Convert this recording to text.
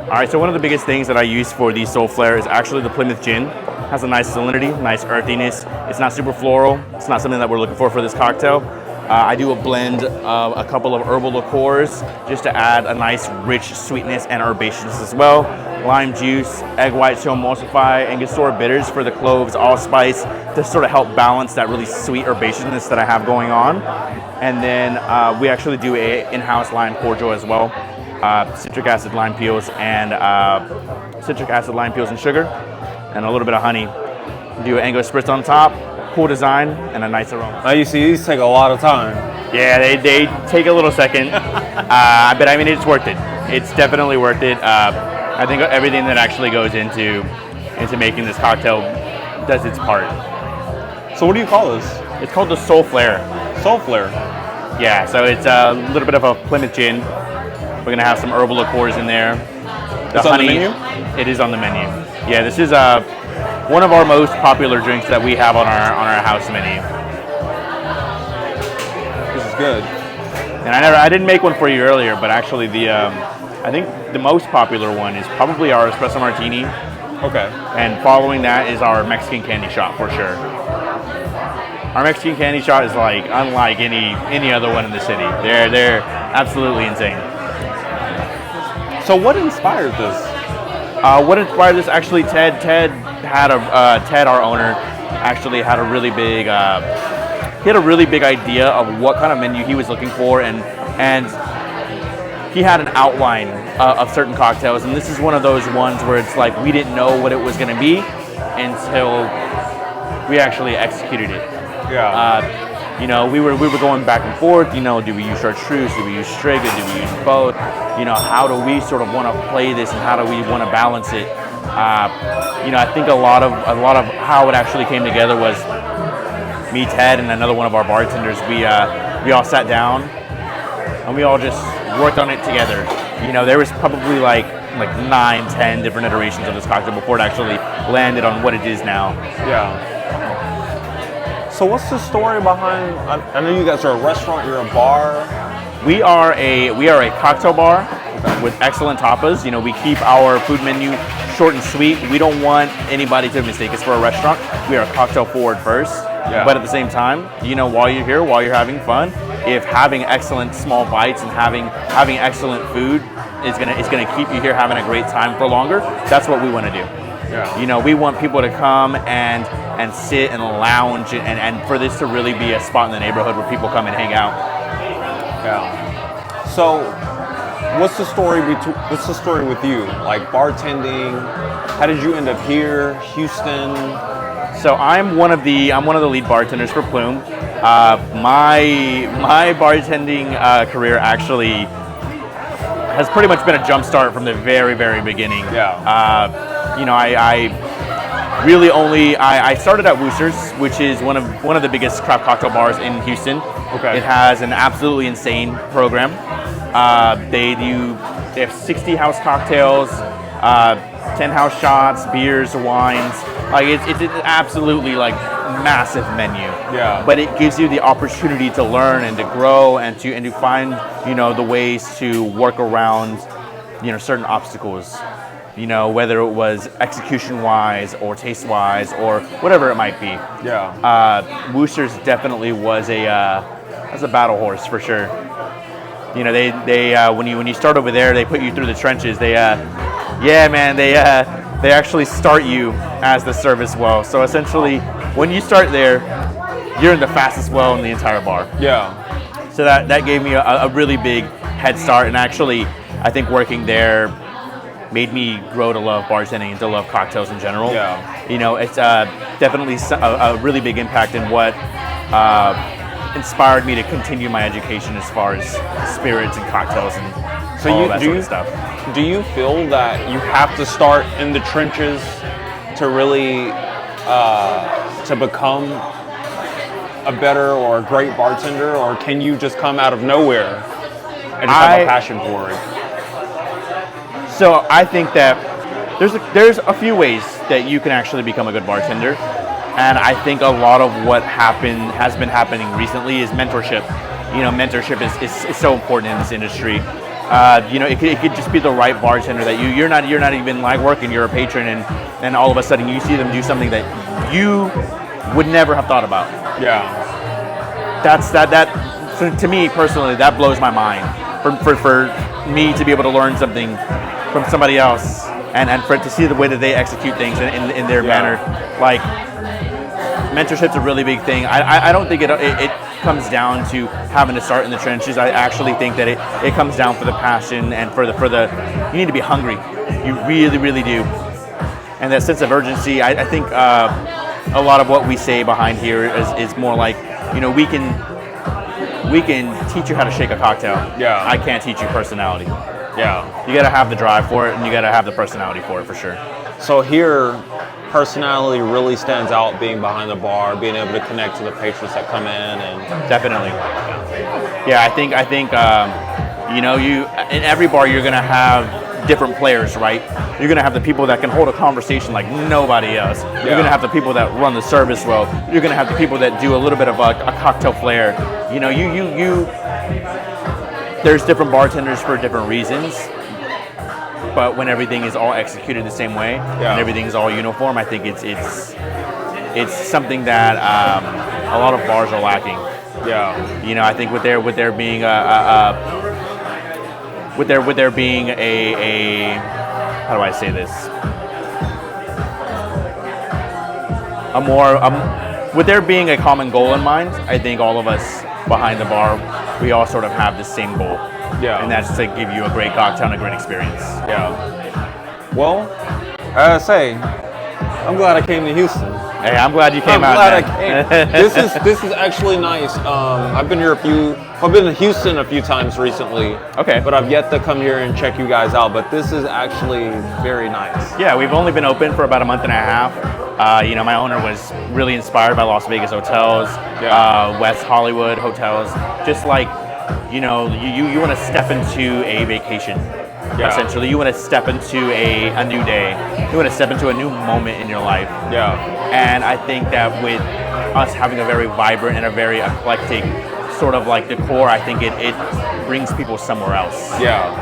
All right, so one of the biggest things that I use for the Soul Flare is actually the Plymouth Gin. Has a nice salinity, nice earthiness. It's not super floral. It's not something that we're looking for this cocktail. I do a blend of a couple of herbal liqueurs just to add a nice rich sweetness and herbaceousness as well. Lime juice, egg whites to emulsify, Angostura bitters for the cloves, allspice to sort of help balance that really sweet herbaceousness that I have going on. And then we actually do a in-house lime cordial as well. Citric acid, lime peels, and sugar, and a little bit of honey. Do an Anglo spritz on top. Cool design and a nice aroma. Now you see, these take a lot of time. Yeah, they take a little second, but I mean it's worth it. It's definitely worth it. I think everything that actually goes into making this cocktail does its part. So what do you call this? It's called the Soul Flare. Soul Flare. Yeah, so it's a little bit of a Plymouth Gin. We're gonna have some herbal liqueurs in there. It's honey, on the menu? It is on the menu. Yeah, this is one of our most popular drinks that we have on our house menu. This is good. And I didn't make one for you earlier, but actually I think the most popular one is probably our espresso martini. Okay. And following that is our Mexican candy shot for sure. Our Mexican candy shot is like unlike any other one in the city. They're absolutely insane. So what inspired this? What inspired this? Actually, Ted had Ted, our owner, actually had a really big idea of what kind of menu he was looking for, and he had an outline of certain cocktails, and this is one of those ones where it's like we didn't know what it was going to be until we actually executed it. Yeah. We were going back and forth. Do we use chartreuse? Do we use Strega? Do we use both? How do we sort of want to play this, and how do we want to balance it? I think a lot of how it actually came together was me, Ted, and another one of our bartenders. We all sat down and we all just worked on it together. There was probably like 9-10 different iterations of this cocktail before it actually landed on what it is now. Yeah. So what's the story behind? I know you guys are a restaurant. You're a bar. We are a cocktail bar with excellent tapas. We keep our food menu short and sweet. We don't want anybody to mistake us for a restaurant. We are cocktail forward first, but at the same time, while you're here, while you're having fun, if having excellent small bites and having excellent food is gonna keep you here having a great time for longer, that's what we want to do. Yeah. We want people to come and sit and lounge and for this to really be a spot in the neighborhood where people come and hang out. Yeah. So, what's the story with you? Like bartending? How did you end up here, Houston? So I'm one of the lead bartenders for Plume. My bartending career actually has pretty much been a jump start from the very, very beginning. Yeah. I started at Wooster's, which is one of the biggest craft cocktail bars in Houston. Okay. It has an absolutely insane program. They have 60 house cocktails, 10 house shots, beers, wines. It's an absolutely massive menu. Yeah. But it gives you the opportunity to learn and to grow and to find the ways to work around certain obstacles. Whether it was execution-wise or taste-wise or whatever it might be. Yeah. Wooster's definitely was a battle horse for sure. They when you start over there, they put you through the trenches. They actually start you as the service well. So essentially, when you start there, you're in the fastest well in the entire bar. Yeah. So that gave me a really big head start, and actually, I think working there made me grow to love bartending and to love cocktails in general. Yeah. It's definitely a really big impact in what inspired me to continue my education as far as spirits and cocktails and all that sort of stuff. Do you feel that you have to start in the trenches to really to become a better or a great bartender, or can you just come out of nowhere and just have a passion for it? So I think that there's a few ways that you can actually become a good bartender, and I think a lot of what has been happening recently is mentorship. Mentorship is so important in this industry. it could just be the right bartender that you're not even like working, you're a patron, and all of a sudden you see them do something that you would never have thought about. Yeah. So to me personally, that blows my mind. For me to be able to learn something from somebody else, and for to see the way that they execute things in their manner, like mentorship's a really big thing. I don't think it comes down to having to start in the trenches. I actually think that it comes down for the passion and for the you need to be hungry. You really, really do. And that sense of urgency, I think a lot of what we say behind here is more like, we can teach you how to shake a cocktail. Yeah. I can't teach you personality. Yeah. You got to have the drive for it, and you got to have the personality for it, for sure. So here, personality really stands out, being behind the bar, being able to connect to the patrons that come in, and definitely. Yeah, I think you in every bar you're gonna have different players, right? You're gonna have the people that can hold a conversation like nobody else. You're gonna have the people that run the service well. You're gonna have the people that do a little bit of a cocktail flair. There's different bartenders for different reasons. But when everything is all executed the same way and everything's all uniform, I think it's something that a lot of bars are lacking. Yeah. I think with there being a how do I say this? With there being a common goal in mind, I think all of us behind the bar, we all sort of have the same goal. Yeah. And that's to give you a great cocktail and a great experience. Yeah. Well, I say, I'm glad I came to Houston. Hey, I'm glad you came out. I'm glad I came. This is actually nice. I've been to Houston a few times recently. Okay. But I've yet to come here and check you guys out. But this is actually very nice. Yeah, we've only been open for about a month and a half. My owner was really inspired by Las Vegas hotels, West Hollywood hotels. Just like, you want to step into a vacation. Yeah. Essentially, you want to step into a new day. You want to step into a new moment in your life. Yeah. And I think that with us having a very vibrant and a very eclectic sort of like decor, I think it brings people somewhere else. Yeah.